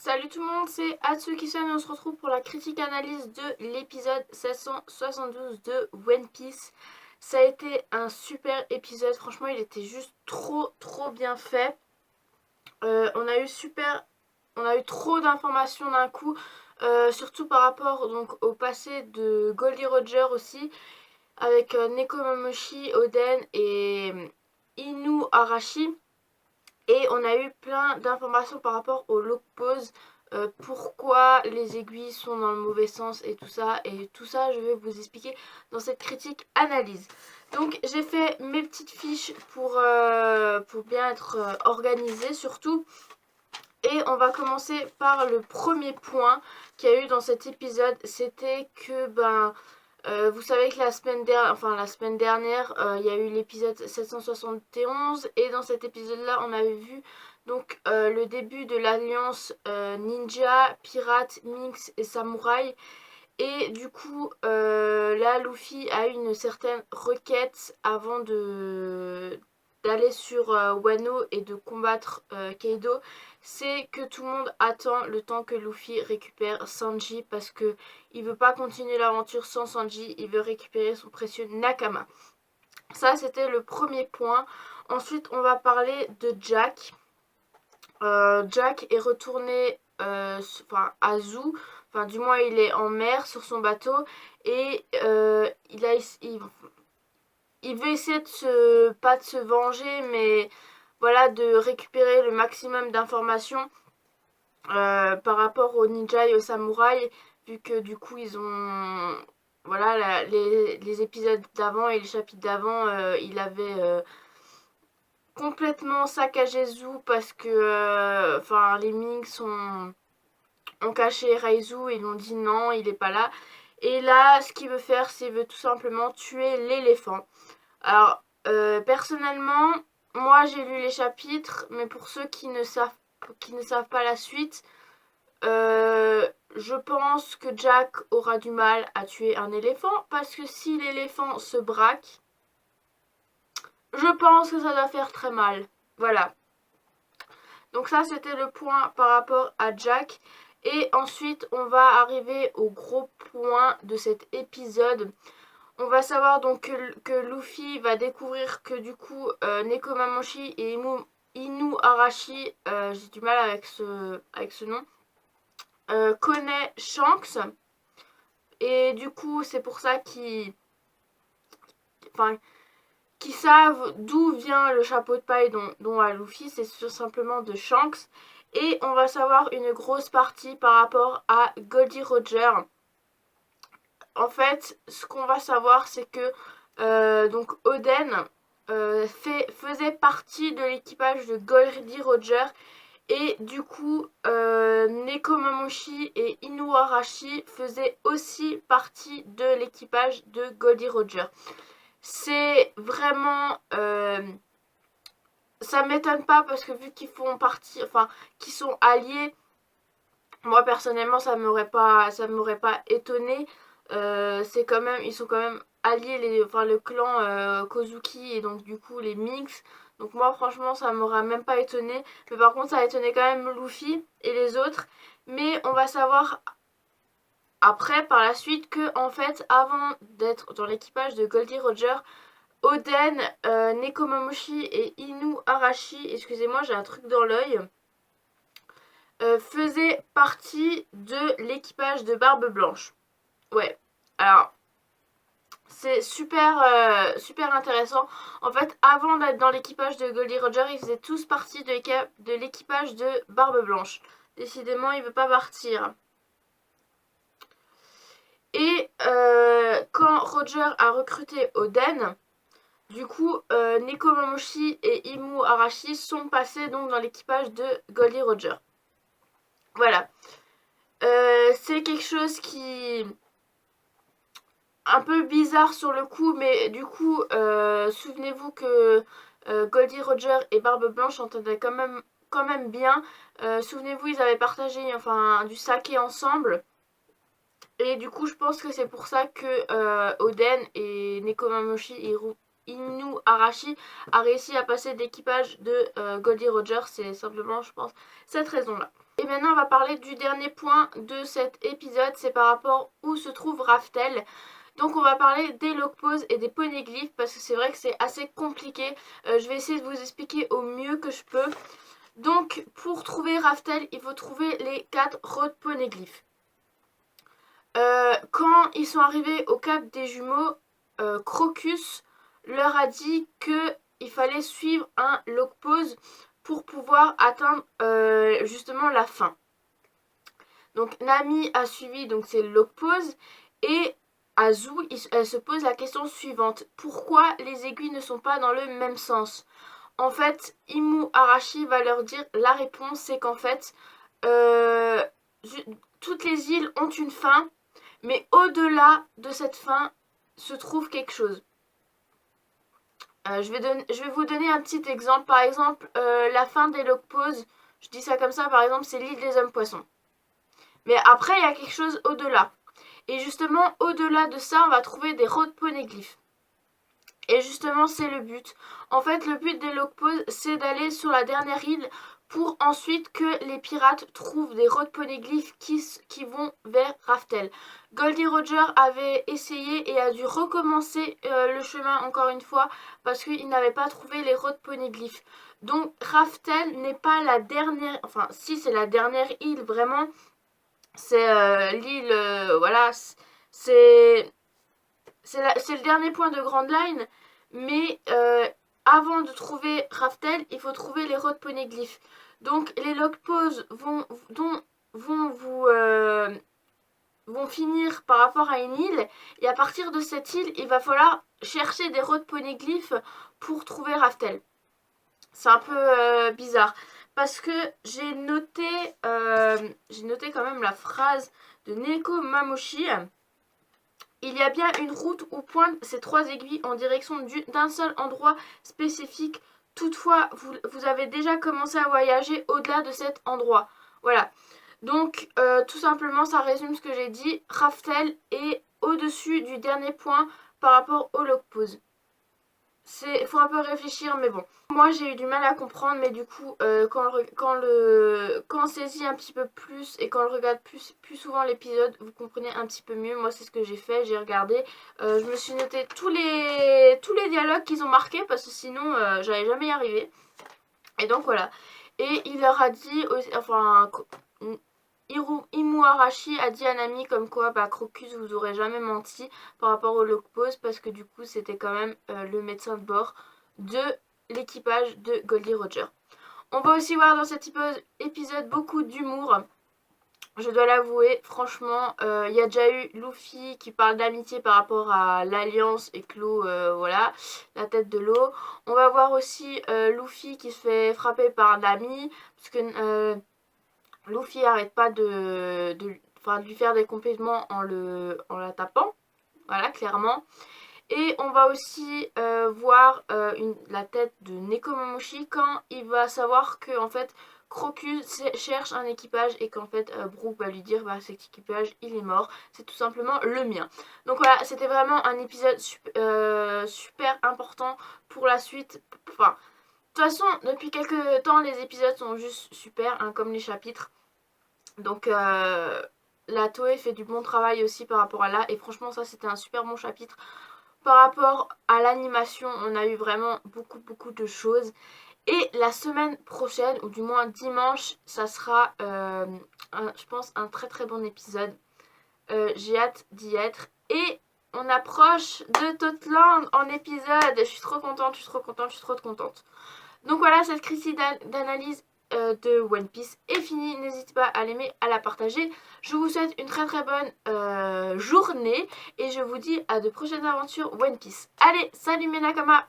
Salut tout le monde, c'est Atsuki-san et on se retrouve pour la critique analyse de l'épisode 772 de One Piece. Ça a été un super épisode, franchement il était juste trop bien fait. On a eu trop d'informations d'un coup, surtout par rapport donc au passé de Goldie Roger aussi, avec Nekomamushi, Oden et Inu Arashi. Et on a eu plein d'informations par rapport au lock pose, pourquoi les aiguilles sont dans le mauvais sens et tout ça. Et tout ça, je vais vous expliquer dans cette critique analyse. Donc j'ai fait mes petites fiches pour bien être organisée surtout. Et on va commencer par le premier point qu'il y a eu dans cet épisode. C'était que vous savez que la semaine dernière, il y a eu l'épisode 771 et dans cet épisode-là, on avait vu donc le début de l'alliance ninja, pirate, minx et samouraï. Et du coup, là, Luffy a eu une certaine requête avant d'aller sur Wano et de combattre Kaido. C'est que tout le monde attend le temps que Luffy récupère Sanji parce que il veut pas continuer l'aventure sans Sanji, il veut récupérer son précieux Nakama. Ça, c'était le premier point. Ensuite, on va parler de Jack. Jack est retourné à Zou, enfin du moins il est en mer sur son bateau et il veut essayer pas de se venger, mais voilà, de récupérer le maximum d'informations par rapport aux ninjas et aux samouraïs, vu que du coup ils ont voilà les épisodes d'avant et les chapitres d'avant, il avait complètement saccagé Zou parce que les Minks ont caché Raizu et ils ont dit non, il est pas là. Et là, ce qu'il veut faire, c'est qu'il veut tout simplement tuer l'éléphant. Alors, personnellement, moi j'ai lu les chapitres, mais pour ceux qui ne savent pas la suite, je pense que Jack aura du mal à tuer un éléphant parce que si l'éléphant se braque, je pense que ça doit faire très mal. Voilà. Donc ça, c'était le point par rapport à Jack. Et ensuite, on va arriver au gros point de cet épisode. On va savoir donc que Luffy va découvrir que du coup, Nekomamushi et Inu Arashi, j'ai du mal avec ce nom, connaît Shanks. Et du coup, c'est pour ça qu'ils savent d'où vient le chapeau de paille dont a Luffy, c'est tout simplement de Shanks. Et on va savoir une grosse partie par rapport à Goldie Roger. En fait, ce qu'on va savoir, c'est que donc Oden faisait partie de l'équipage de Goldie Roger. Et du coup, Nekomamushi et Inuarashi faisaient aussi partie de l'équipage de Goldie Roger. C'est vraiment... ça m'étonne pas parce que vu qu'ils font partie... qu'ils sont alliés, moi personnellement ça m'aurait pas étonné. C'est quand même... Ils sont quand même alliés, le clan Kozuki et donc du coup les Minx. Donc moi franchement ça m'aurait même pas étonné. Mais par contre ça a étonné quand même Luffy et les autres. Mais on va savoir après par la suite que en fait avant d'être dans l'équipage de Goldie Roger, Oden, Nekomamushi et Inu Arashi, excusez-moi j'ai un truc dans l'œil, faisaient partie de l'équipage de Barbe Blanche. Ouais, alors c'est super intéressant. En fait, avant d'être dans l'équipage de Goldie Roger, ils faisaient tous partie de l'équipage de Barbe Blanche. Décidément, il veut pas partir. Et quand Roger a recruté Oden, du coup, Nekomamushi et Inu Arashi sont passés donc dans l'équipage de Goldie Roger. Voilà. C'est quelque chose qui... un peu bizarre sur le coup, mais du coup, souvenez-vous que Goldie Roger et Barbe Blanche s'entendaient quand même bien. Souvenez-vous, ils avaient partagé du saké ensemble. Et du coup, je pense que c'est pour ça que Oden et Nekomamushi et Inu Arashi a réussi à passer d'équipage de Goldie Roger. C'est simplement, je pense, cette raison-là. Et maintenant on va parler du dernier point de cet épisode, c'est par rapport où se trouve Raftel. Donc on va parler des log poses et des poneglyphes parce que c'est vrai que c'est assez compliqué. Je vais essayer de vous expliquer au mieux que je peux. Donc pour trouver Raftel, il faut trouver les 4 road poneglyphes. Quand ils sont arrivés au cap des jumeaux, Crocus leur a dit qu'il fallait suivre un log pose pour pouvoir atteindre justement la fin. Donc Nami a suivi, donc c'est le log pose, et Azu, elle se pose la question suivante. Pourquoi les aiguilles ne sont pas dans le même sens? En fait, Imu Arashi va leur dire la réponse, c'est qu'en fait, toutes les îles ont une fin, mais au-delà de cette fin se trouve quelque chose. Je vais vous donner un petit exemple. Par exemple, la fin des log poses, je dis ça comme ça, par exemple, c'est l'île des hommes poissons. Mais après, il y a quelque chose au-delà. Et justement, au-delà de ça, on va trouver des road poneglyphes. Et justement, c'est le but. En fait, le but des log poses, c'est d'aller sur la dernière île pour ensuite que les pirates trouvent des road poneglyphes qui vont vers Raftel. Goldie Roger avait essayé et a dû recommencer le chemin encore une fois parce qu'il n'avait pas trouvé les road poneglyphes. Donc Raftel n'est pas la dernière, enfin si c'est la dernière île vraiment, c'est l'île, voilà, c'est le dernier point de Grand Line, mais avant de trouver Raftel, il faut trouver les road poneglyphes. Donc les log poses vont finir par rapport à une île, et à partir de cette île, il va falloir chercher des road poneglyphes pour trouver Raftel. C'est un peu bizarre. Parce que j'ai noté quand même la phrase de Neko Mamoshi. Il y a bien une route où pointent ces 3 aiguilles en direction d'un seul endroit spécifique. Toutefois, vous avez déjà commencé à voyager au-delà de cet endroit. Voilà. Donc, tout simplement, ça résume ce que j'ai dit. Raftel est au-dessus du dernier point par rapport au log pose. Il faut un peu réfléchir, mais bon. Moi, j'ai eu du mal à comprendre, mais du coup, quand on saisit un petit peu plus et quand on regarde plus souvent l'épisode, vous comprenez un petit peu mieux. Moi, c'est ce que j'ai fait, j'ai regardé. Je me suis noté tous les dialogues qu'ils ont marqués parce que sinon, j'allais jamais y arriver. Et donc, voilà. Et il leur a dit, enfin, Imu Arashi a dit à Nami comme quoi Crocus vous aurait jamais menti par rapport au log pose parce que du coup c'était quand même le médecin de bord de l'équipage de Goldie Roger. On va aussi voir dans cet épisode beaucoup d'humour. Je dois l'avouer, franchement, il y a déjà eu Luffy qui parle d'amitié par rapport à l'Alliance et Clo, voilà, la tête de l'eau. On va voir aussi Luffy qui se fait frapper par Nami parce que Luffy arrête pas de lui faire des compliments en la tapant. Voilà, clairement. Et on va aussi voir la tête de Nekomamushi quand il va savoir que en fait Crocus cherche un équipage et qu'en fait Brook va lui dire cet équipage il est mort, c'est tout simplement le mien. Donc voilà, c'était vraiment un épisode super important pour la suite. Enfin, de toute façon, depuis quelques temps, les épisodes sont juste super, hein, comme les chapitres. Donc la Toei fait du bon travail aussi par rapport à là. Et franchement, ça, c'était un super bon chapitre. Par rapport à l'animation, on a eu vraiment beaucoup de choses. Et la semaine prochaine, ou du moins dimanche, ça sera, je pense, un très bon épisode. J'ai hâte d'y être. Et on approche de Totland en épisode. Je suis trop contente, je suis trop contente. Donc voilà, cette critique d'analyse de One Piece est finie. N'hésitez pas à l'aimer, à la partager. Je vous souhaite une très bonne journée et je vous dis à de prochaines aventures One Piece. Allez, salut mes Nakama!